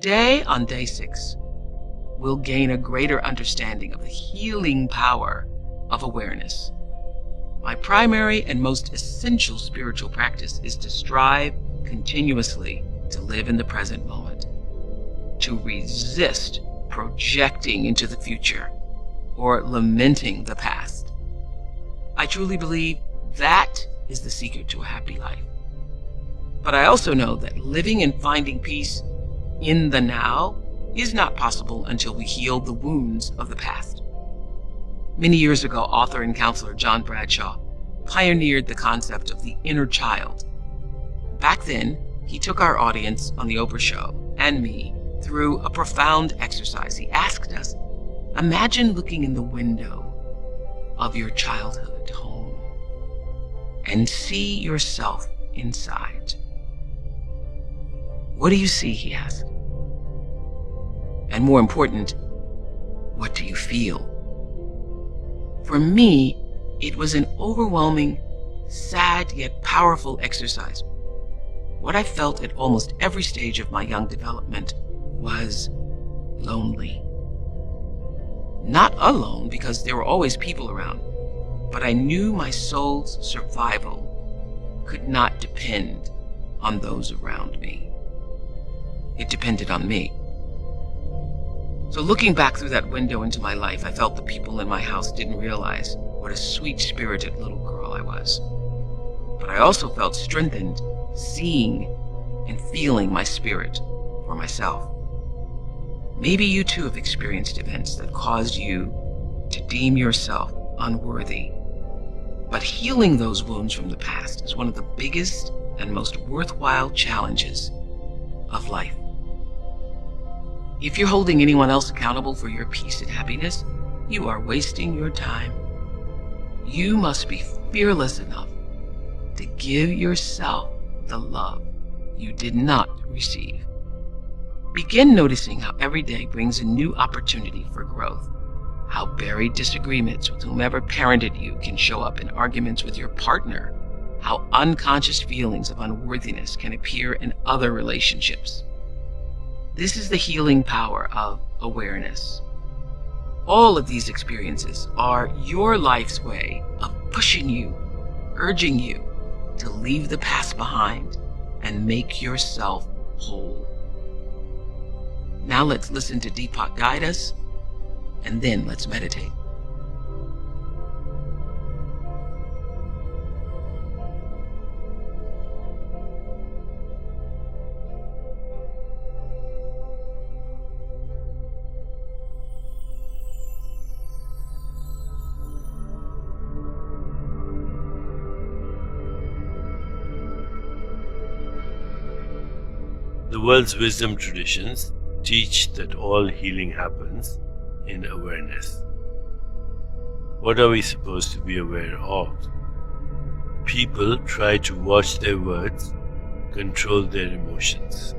Today, on day 6, we'll gain a greater understanding of the healing power of awareness. My primary and most essential spiritual practice is to strive continuously to live in the present moment, to resist projecting into the future or lamenting the past. I truly believe that is the secret to a happy life. But I also know that living and finding peace in the now is not possible until we heal the wounds of the past. Many years ago, author and counselor John Bradshaw pioneered the concept of the inner child. Back then, he took our audience on The Oprah Show and me through a profound exercise. He asked us, imagine looking in the window of your childhood home and see yourself inside. What do you see, he asked. And more important, what do you feel? For me, it was an overwhelming, sad yet powerful exercise. What I felt at almost every stage of my young development was lonely. Not alone, because there were always people around, but I knew my soul's survival could not depend on those around me. It depended on me. So looking back through that window into my life, I felt the people in my house didn't realize what a sweet-spirited little girl I was. But I also felt strengthened seeing and feeling my spirit for myself. Maybe you too have experienced events that caused you to deem yourself unworthy. But healing those wounds from the past is one of the biggest and most worthwhile challenges of life. If you're holding anyone else accountable for your peace and happiness, you are wasting your time. You must be fearless enough to give yourself the love you did not receive. Begin noticing how every day brings a new opportunity for growth, how buried disagreements with whomever parented you can show up in arguments with your partner, how unconscious feelings of unworthiness can appear in other relationships. This is the healing power of awareness. All of these experiences are your life's way of pushing you, urging you to leave the past behind and make yourself whole. Now let's listen to Deepak guide us, and then let's meditate. The world's wisdom traditions teach that all healing happens in awareness. What are we supposed to be aware of? People try to watch their words, control their emotions,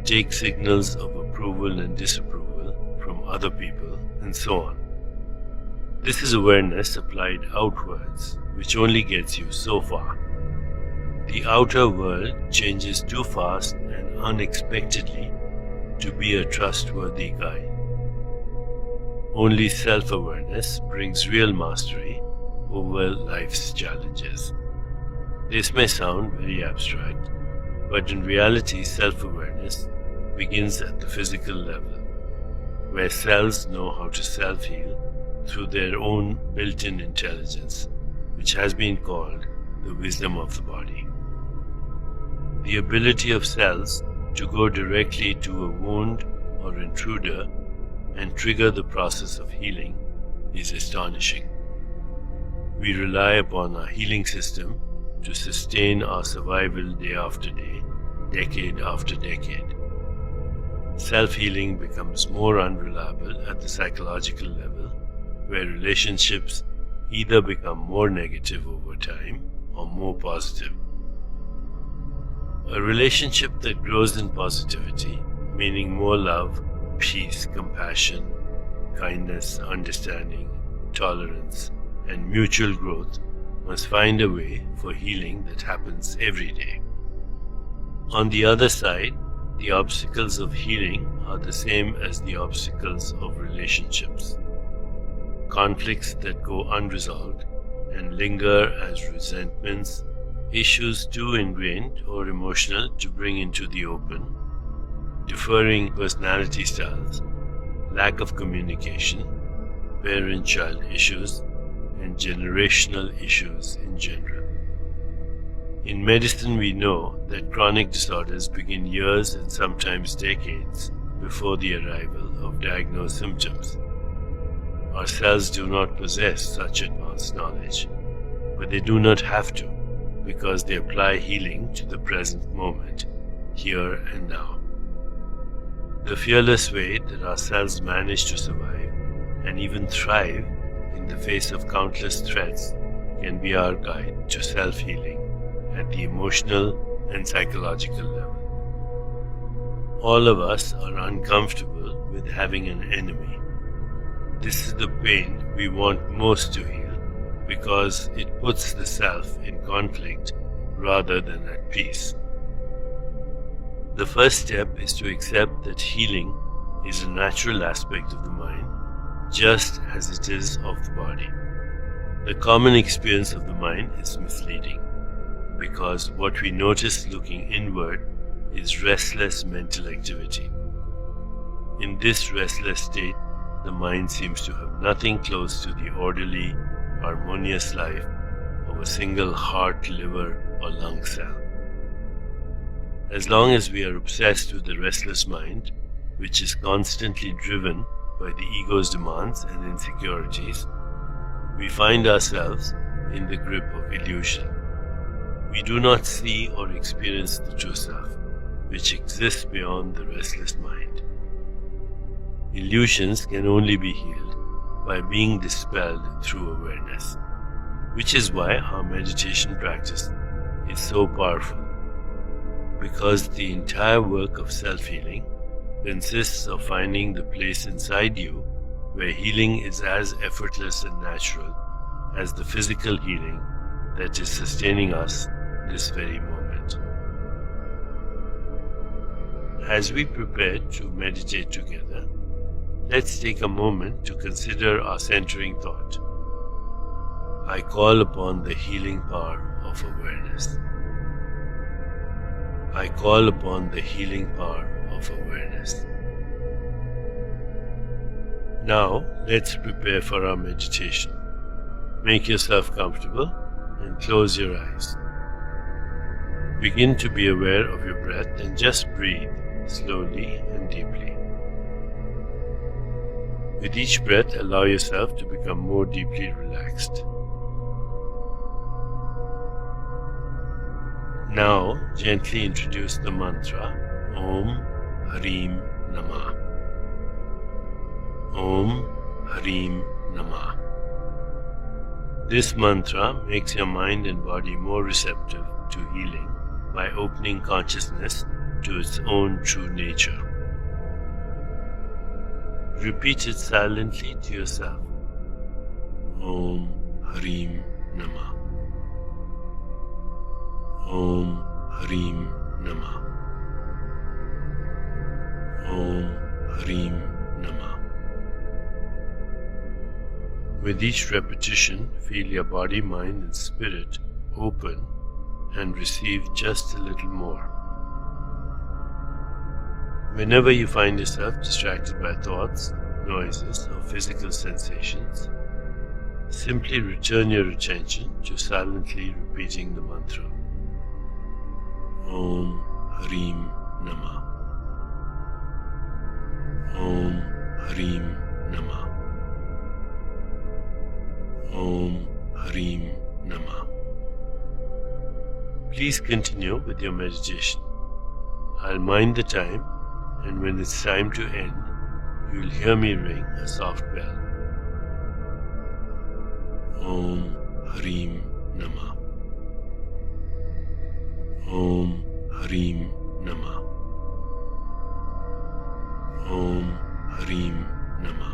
take signals of approval and disapproval from other people, and so on. This is awareness applied outwards, which only gets you so far. The outer world changes too fast and unexpectedly to be a trustworthy guide. Only self-awareness brings real mastery over life's challenges. This may sound very abstract, but in reality, self-awareness begins at the physical level, where cells know how to self-heal through their own built-in intelligence, which has been called the wisdom of the body. The ability of cells to go directly to a wound or intruder and trigger the process of healing is astonishing. We rely upon our healing system to sustain our survival day after day, decade after decade. Self-healing becomes more unreliable at the psychological level, where relationships either become more negative over time or more positive. A relationship that grows in positivity, meaning more love, peace, compassion, kindness, understanding, tolerance, and mutual growth, must find a way for healing that happens every day. On the other side, the obstacles of healing are the same as the obstacles of relationships. Conflicts that go unresolved and linger as resentments, issues too ingrained or emotional to bring into the open, differing personality styles, lack of communication, parent-child issues, and generational issues in general. In medicine, we know that chronic disorders begin years and sometimes decades before the arrival of diagnosed symptoms. Ourselves do not possess such advanced knowledge, but they do not have to, because they apply healing to the present moment, here and now. The fearless way that our cells manage to survive and even thrive in the face of countless threats can be our guide to self-healing at the emotional and psychological level. All of us are uncomfortable with having an enemy. This is the pain we want most to heal because it puts the self in conflict rather than at peace. The first step is to accept that healing is a natural aspect of the mind, just as it is of the body. The common experience of the mind is misleading, because what we notice looking inward is restless mental activity. In this restless state, the mind seems to have nothing close to the orderly, harmonious life of a single heart, liver, or lung cell. As long as we are obsessed with the restless mind, which is constantly driven by the ego's demands and insecurities, we find ourselves in the grip of illusion. We do not see or experience the true self, which exists beyond the restless mind. Illusions can only be healed by being dispelled through awareness, which is why our meditation practice is so powerful, because the entire work of self-healing consists of finding the place inside you where healing is as effortless and natural as the physical healing that is sustaining us this very moment. As we prepare to meditate together, let's take a moment to consider our centering thought. I call upon the healing power of awareness. I call upon the healing power of awareness. Now, let's prepare for our meditation. Make yourself comfortable and close your eyes. Begin to be aware of your breath and just breathe slowly and deeply. With each breath, allow yourself to become more deeply relaxed. Now, gently introduce the mantra Om Harim Namah. Om Harim Namah. This mantra makes your mind and body more receptive to healing by opening consciousness to its own true nature. Repeat it silently to yourself. Om Harim Namah. Om Harim Namah. Om Harim Namah. With each repetition, feel your body, mind, and spirit open and receive just a little more. Whenever you find yourself distracted by thoughts, noises, or physical sensations, simply return your attention to silently repeating the mantra. Om Harim Namah. Om Harim Namah. Om Harim Namah. Please continue with your meditation. I'll mind the time, and when it's time to end, you'll hear me ring a soft bell. Om Harim Namah. Om Harim Namah. Om Harim Namah.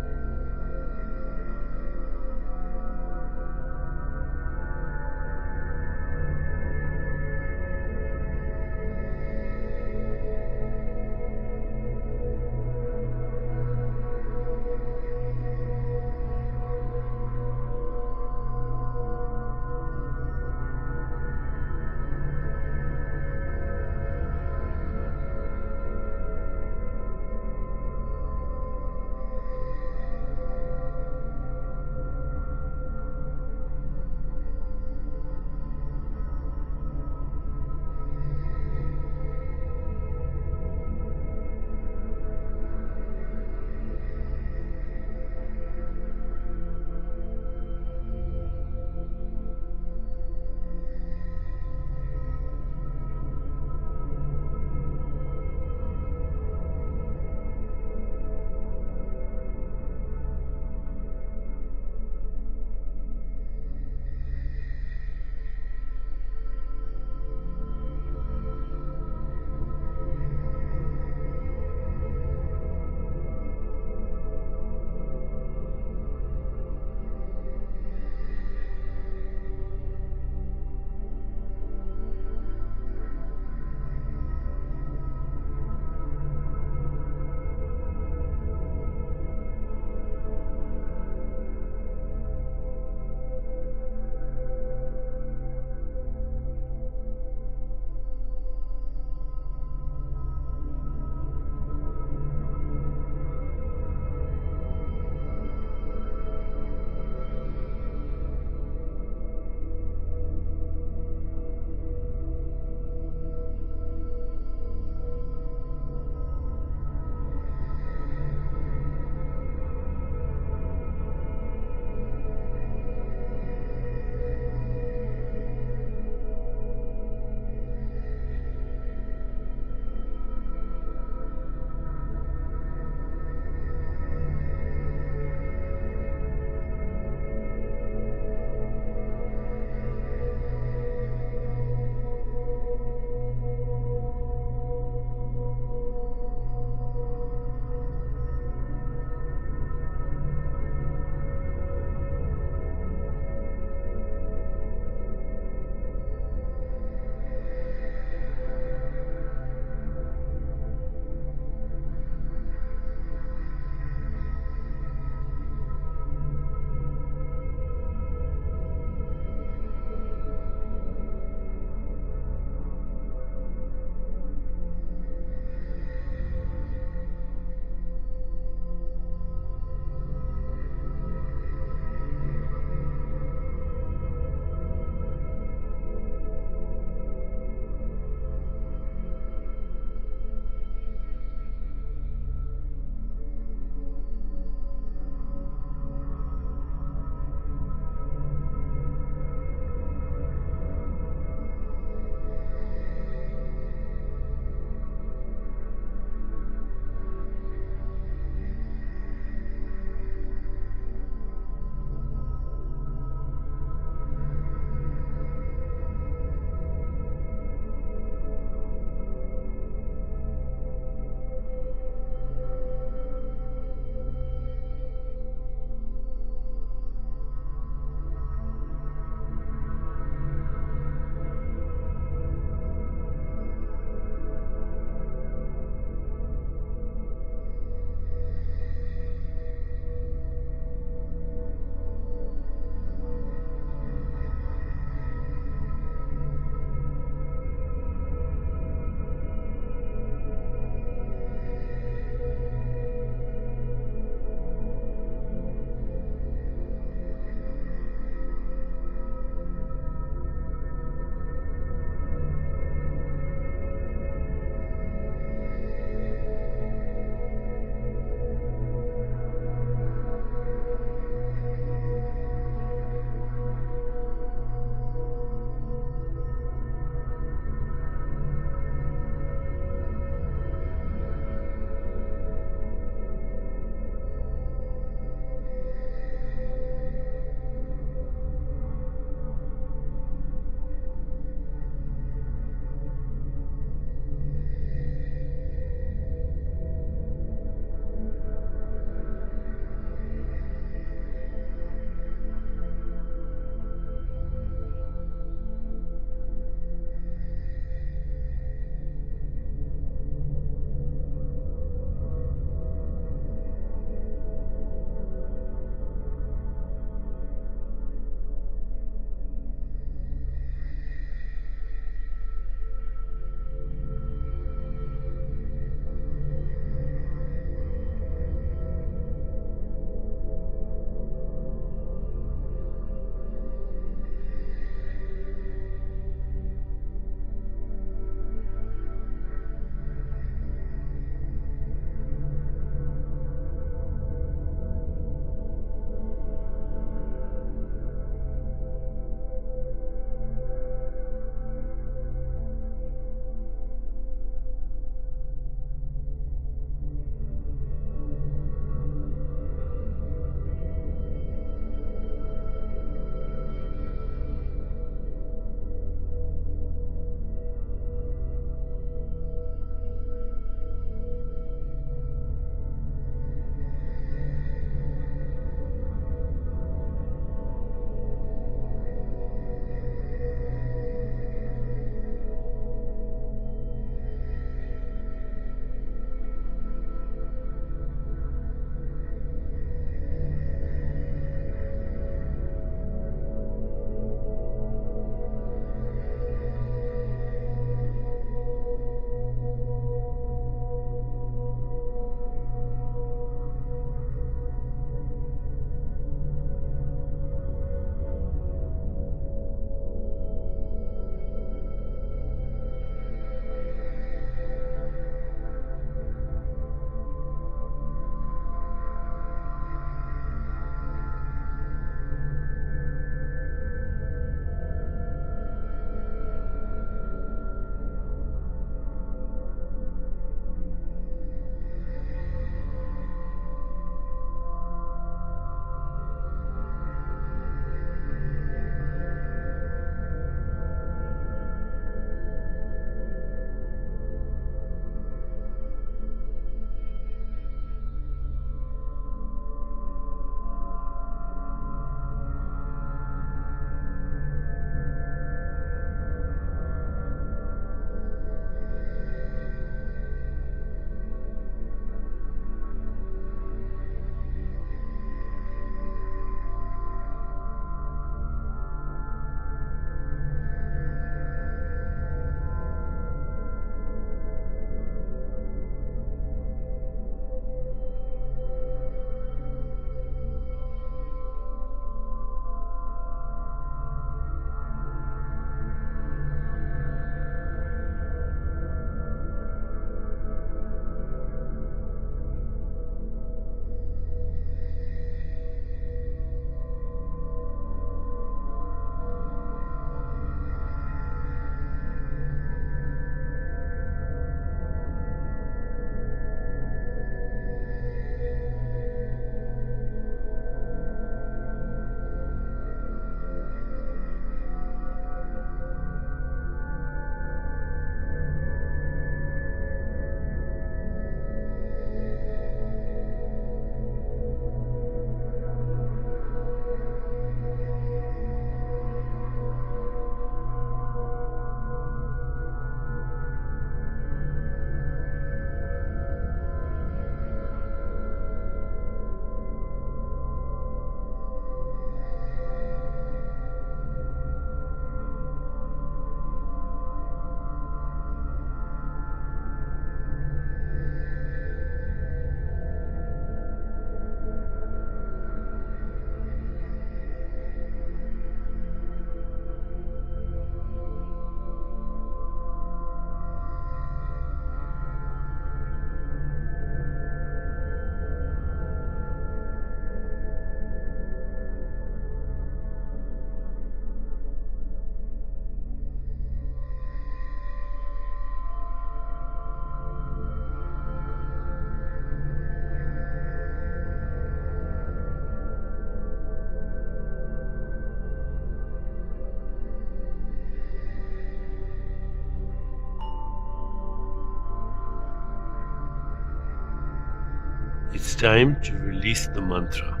It's time to release the mantra.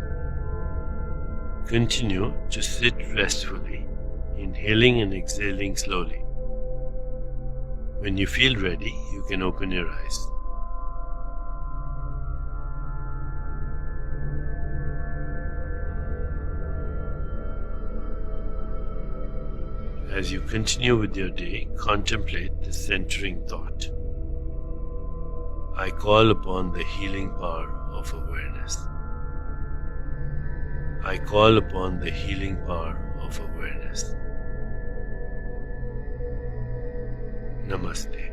Continue to sit restfully, inhaling and exhaling slowly. When you feel ready, you can open your eyes. As you continue with your day, contemplate the centering thought. I call upon the healing power of awareness. I call upon the healing power of awareness. Namaste.